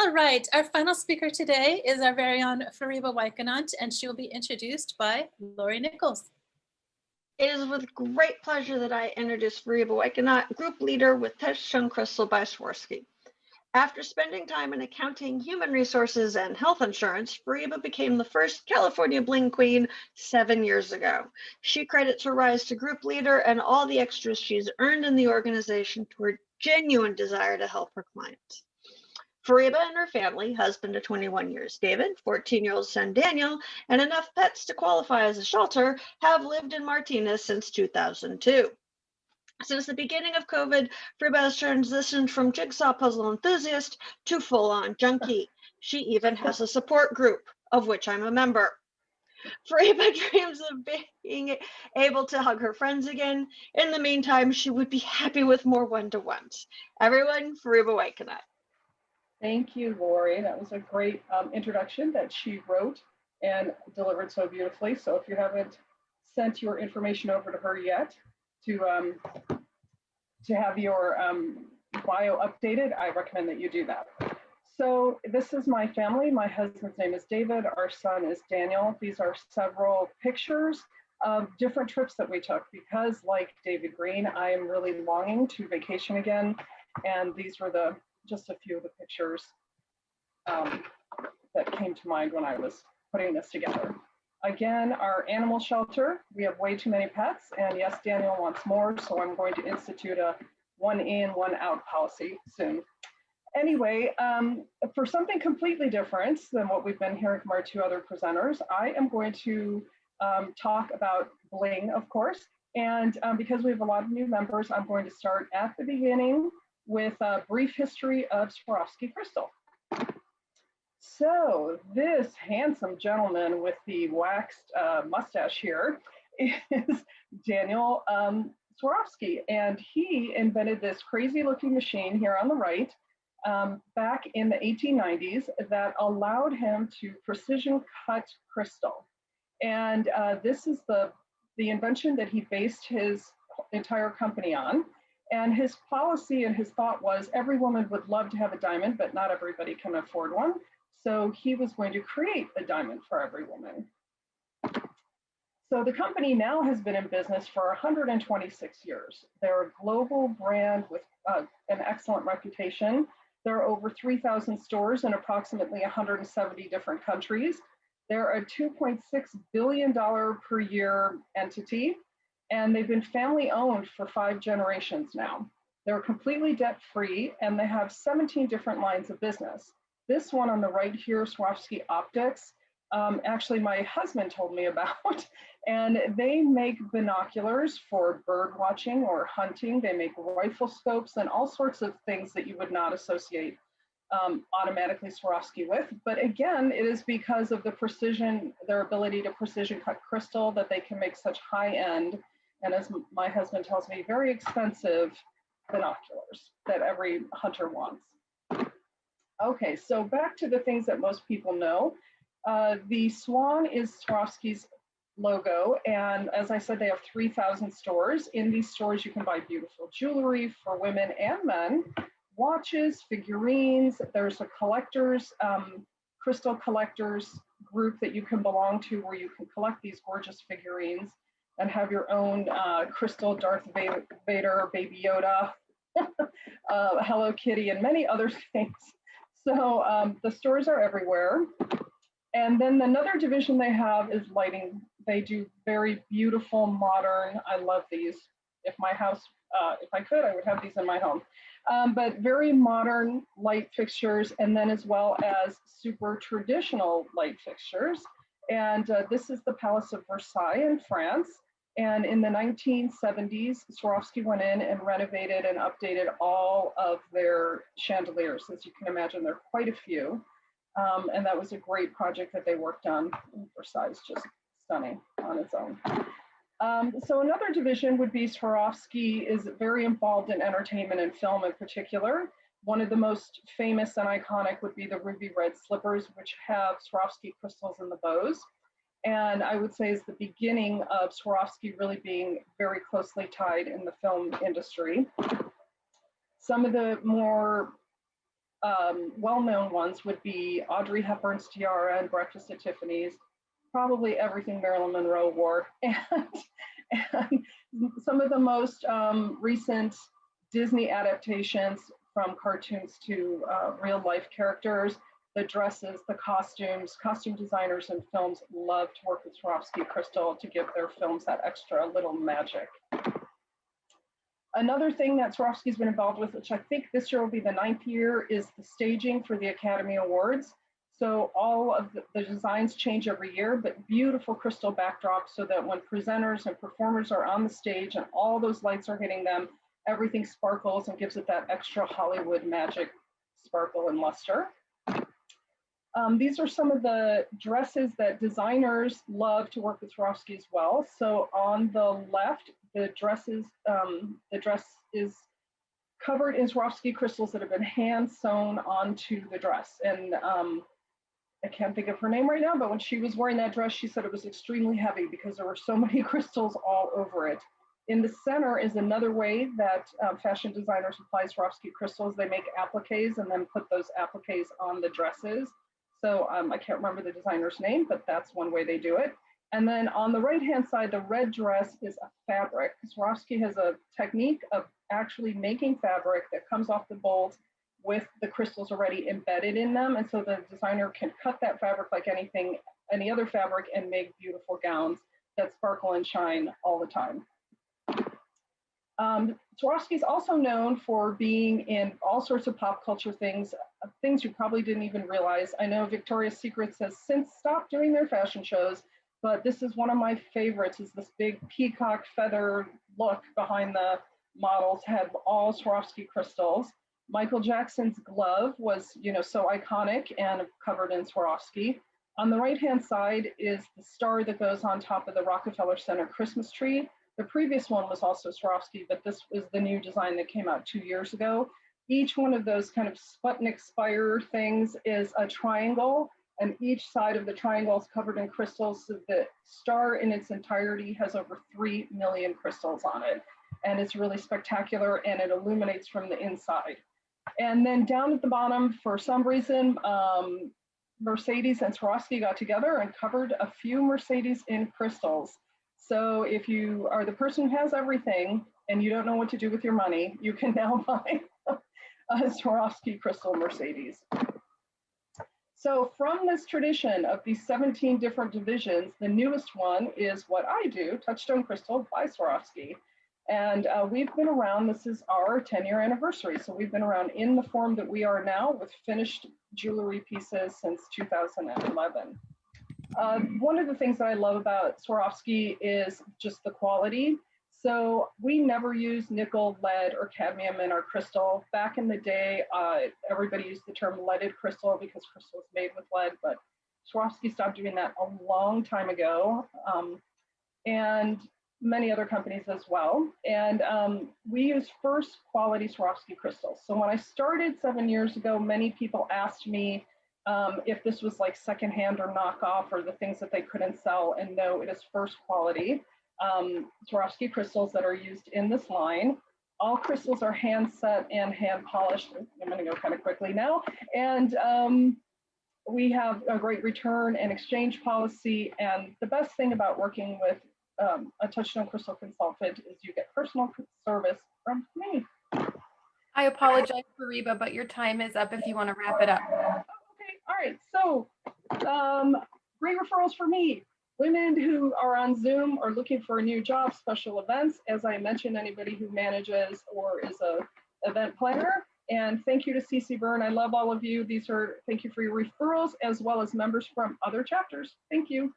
All right, our final speaker today is our very own Fariba Weitgenant, and she will be introduced by Lori Nichols. It is with great pleasure that I introduce Fariba Weitgenant, Group Leader with Touchstone Crystal by Swarovski. After spending time in accounting, human resources, and health insurance, Fariba became the first California Bling Queen 7 years ago. She credits her rise to Group Leader and all the extras she's earned in the organization to her genuine desire to help her clients. Fariba and her family, husband of 21 years, David, 14-year-old son Daniel, and enough pets to qualify as a shelter, have lived in Martinez since 2002. Since the beginning of COVID, Fariba has transitioned from jigsaw puzzle enthusiast to full-on junkie. She even has a support group, of which I'm a member. Fariba dreams of being able to hug her friends again. In the meantime, she would be happy with more one-to-ones. Everyone, Fariba Weitgenant. Thank you, Lori. That was a great introduction that she wrote and delivered so beautifully. So if you haven't sent your information over to her yet to have your bio updated, I recommend that you do that. So this is my family. My husband's name is David. Our son is Daniel. These are several pictures of different trips that we took because, like David Green, I am really longing to vacation again. And these were just a few of the pictures that came to mind when I was putting this together. Again, our animal shelter, we have way too many pets, and yes, Daniel wants more, so I'm going to institute a 1 in, 1 out policy soon. Anyway, for something completely different than what we've been hearing from our 2 other presenters, I am going to talk about bling, of course, and because we have a lot of new members, I'm going to start at the beginning with a brief history of Swarovski crystal. So this handsome gentleman with the waxed mustache here is Daniel Swarovski, and he invented this crazy looking machine here on the right back in the 1890s that allowed him to precision cut crystal. And this is the invention that he based his entire company on. And his policy and his thought was every woman would love to have a diamond, but not everybody can afford one. So he was going to create a diamond for every woman. So the company now has been in business for 126 years. They're a global brand with an excellent reputation. There are over 3,000 stores in approximately 170 different countries. They're a $2.6 billion per year entity. And they've been family owned for 5 generations now. They're completely debt free and they have 17 different lines of business. This one on the right here, Swarovski Optics, actually my husband told me about, and they make binoculars for bird watching or hunting. They make rifle scopes and all sorts of things that you would not associate automatically Swarovski with. But again, it is because of the precision, their ability to precision cut crystal that they can make such high end, and as my husband tells me, very expensive binoculars that every hunter wants. Okay, so back to the things that most people know. The swan is Swarovski's logo, and as I said, they have 3,000 stores. In these stores, you can buy beautiful jewelry for women and men, watches, figurines. There's a collectors, crystal collectors group that you can belong to where you can collect these gorgeous figurines and have your own crystal Darth Vader, Baby Yoda, Hello Kitty, and many other things. So the stores are everywhere. And then another division they have is lighting. They do very beautiful, modern, I love these. If my house, if I could, I would have these in my home. But very modern light fixtures, and then as well as super traditional light fixtures. And this is the Palace of Versailles in France. And in the 1970s, Swarovski went in and renovated and updated all of their chandeliers. As you can imagine, there are quite a few. And that was a great project that they worked on. Versailles is just stunning on its own. So another division would be Swarovski is very involved in entertainment and film in particular. One of the most famous and iconic would be the ruby red slippers, which have Swarovski crystals in the bows. And I would say is the beginning of Swarovski really being very closely tied in the film industry. Some of the more well-known ones would be Audrey Hepburn's tiara and Breakfast at Tiffany's, probably everything Marilyn Monroe wore, and some of the most recent Disney adaptations, from cartoons to real life characters, the dresses, the costumes. Costume designers and films love to work with Swarovski crystal to give their films that extra little magic. Another thing that Swarovski's been involved with, which I think this year will be the 9th year, is the staging for the Academy Awards. So all of the designs change every year, but beautiful crystal backdrops so that when presenters and performers are on the stage and all those lights are hitting them, everything sparkles and gives it that extra Hollywood magic sparkle and luster. These are some of the dresses that designers love to work with Swarovski as well. So on the left, the dress is covered in Swarovski crystals that have been hand sewn onto the dress. And I can't think of her name right now, but when she was wearing that dress, she said it was extremely heavy because there were so many crystals all over it. In the center is another way that fashion designers apply Swarovski crystals. They make appliques and then put those appliques on the dresses. So I can't remember the designer's name, but that's one way they do it. And then on the right-hand side, the red dress is a fabric. Swarovski has a technique of actually making fabric that comes off the bolt with the crystals already embedded in them. And so the designer can cut that fabric like any other fabric, and make beautiful gowns that sparkle and shine all the time. Swarovski is also known for being in all sorts of pop culture things you probably didn't even realize. I know Victoria's Secret has since stopped doing their fashion shows, but this is one of my favorites, is this big peacock feather look behind the models, had all Swarovski crystals. Michael Jackson's glove was, so iconic and covered in Swarovski. On the right-hand side is the star that goes on top of the Rockefeller Center Christmas tree. The previous one was also Swarovski, but this is the new design that came out 2 years ago. Each one of those kind of Sputnik spire things is a triangle, and each side of the triangle is covered in crystals. So the star in its entirety has over 3 million crystals on it. And it's really spectacular, and it illuminates from the inside. And then down at the bottom, for some reason, Mercedes and Swarovski got together and covered a few Mercedes in crystals. So if you are the person who has everything and you don't know what to do with your money, you can now buy a Swarovski crystal Mercedes. So from this tradition of these 17 different divisions, the newest one is what I do, Touchstone Crystal by Swarovski. And we've been around, this is our 10-year anniversary. So we've been around in the form that we are now with finished jewelry pieces since 2011. One of the things that I love about Swarovski is just the quality. So we never use nickel, lead, or cadmium in our crystal. Back in the day, everybody used the term leaded crystal because crystal is made with lead, but Swarovski stopped doing that a long time ago, and many other companies as well. And we use first quality Swarovski crystals. So when I started 7 years ago, many people asked me if this was like secondhand or knockoff or the things that they couldn't sell. And no, it is first quality Swarovski crystals that are used in this line. All crystals are hand set and hand polished. I'm going to go kind of quickly now. And we have a great return and exchange policy. And the best thing about working with a Touchstone crystal consultant is you get personal service from me. I apologize, Fariba, but your time is up if you want to wrap it up. Okay, all right. So great referrals for me. Women who are on Zoom or looking for a new job, special events. As I mentioned, anybody who manages or is a event planner. And thank you to CCBuRN. I love all of you. Thank you for your referrals as well as members from other chapters. Thank you.